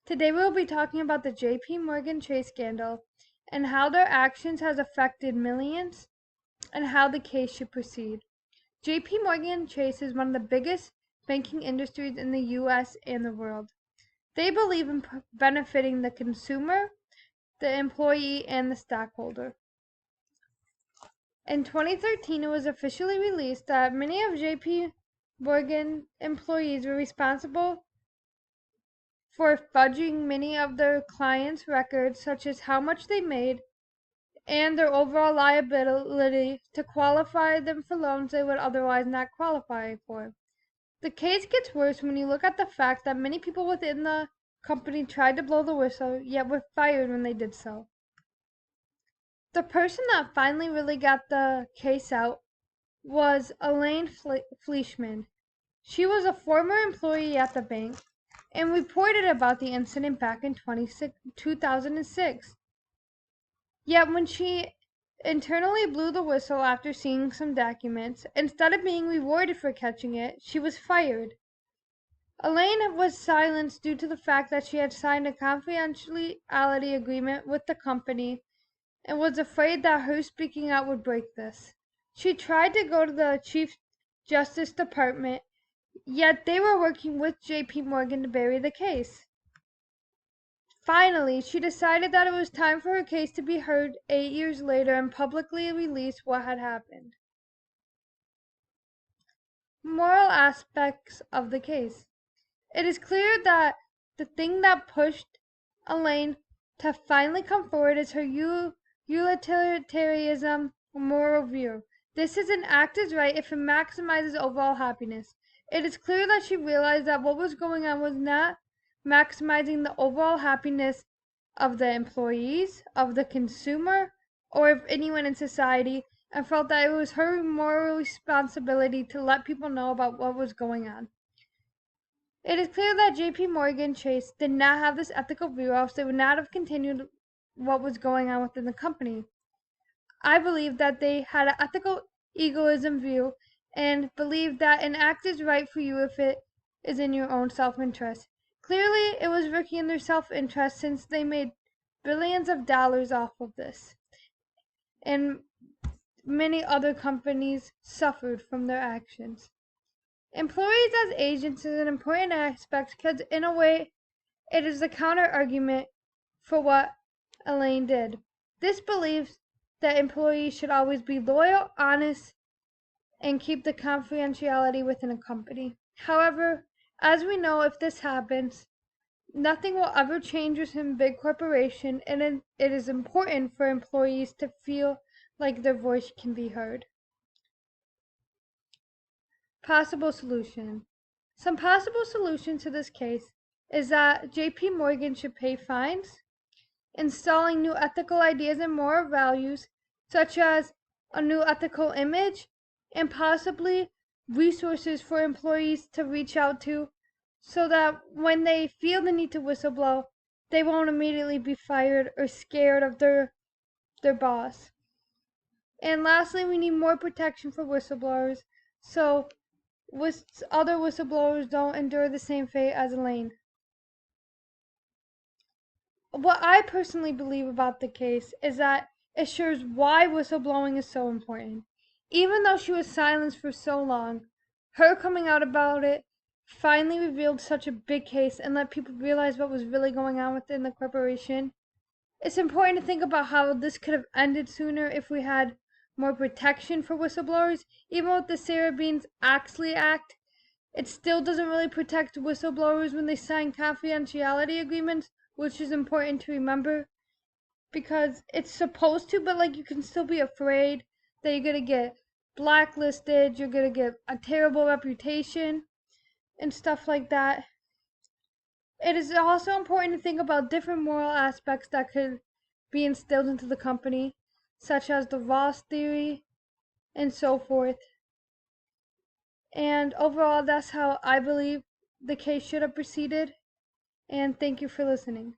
Today we'll be talking about the J.P. Morgan Chase scandal and how their actions has affected millions and how the case should proceed. J.P. Morgan Chase is one of the biggest banking industries in the U.S. and the world. They believe in benefiting the consumer, the employee, and the stockholder. In 2013, it was officially released that many of J.P. Morgan employees were responsible for fudging many of their clients' records, such as how much they made and their overall liability, to qualify them for loans they would otherwise not qualify for. The case gets worse when you look at the fact that many people within the company tried to blow the whistle, yet were fired when they did so. The person that finally really got the case out was Elaine Fleischman. She was a former employee at the bank and reported about the incident back in 2006. Yet when she internally blew the whistle after seeing some documents, instead of being rewarded for catching it, she was fired. Elaine was silenced due to the fact that she had signed a confidentiality agreement with the company and was afraid that her speaking out would break this. She tried to go to the Chief Justice Department, yet they were working with J.P. Morgan to bury the case. Finally, she decided that it was time for her case to be heard 8 years later and publicly release what had happened. Moral aspects of the case. It is clear that the thing that pushed Elaine to finally come forward is her utilitarianism moral view. This is an actor's right if it maximizes overall happiness. It is clear that she realized that what was going on was not maximizing the overall happiness of the employees, of the consumer, or of anyone in society, and felt that it was her moral responsibility to let people know about what was going on. It is clear that J.P. Morgan Chase did not have this ethical view, else they would not have continued what was going on within the company. I believe that they had an ethical egoism view and believed that an act is right for you if it is in your own self-interest. Clearly, it was working in their self-interest since they made billions of dollars off of this. And many other companies suffered from their actions. Employees as agents is an important aspect because, in a way, it is the counter-argument for what Elaine did. This believes that employees should always be loyal, honest, and keep the confidentiality within a company. However, as we know, if this happens, nothing will ever change within big corporation, and it is important for employees to feel like their voice can be heard. Possible solution. Some possible solutions to this case is that J.P. Morgan should pay fines, installing new ethical ideas and moral values, such as a new ethical image, and possibly resources for employees to reach out to, so that when they feel the need to whistleblow, they won't immediately be fired or scared of their boss. And lastly, we need more protection for whistleblowers, so other whistleblowers don't endure the same fate as Elaine. What I personally believe about the case is that it shows why whistleblowing is so important. Even though she was silenced for so long, her coming out about it finally revealed such a big case and let people realize what was really going on within the corporation. It's important to think about how this could have ended sooner if we had more protection for whistleblowers. Even with the Sarbanes-Oxley Act, it still doesn't really protect whistleblowers when they sign confidentiality agreements, which is important to remember because it's supposed to, but like you can still be afraid that you're going to get blacklisted, you're going to get a terrible reputation and stuff like that. It is also important to think about different moral aspects that could be instilled into the company, such as the Ross theory and so forth. And overall, that's how I believe the case should have proceeded. And thank you for listening.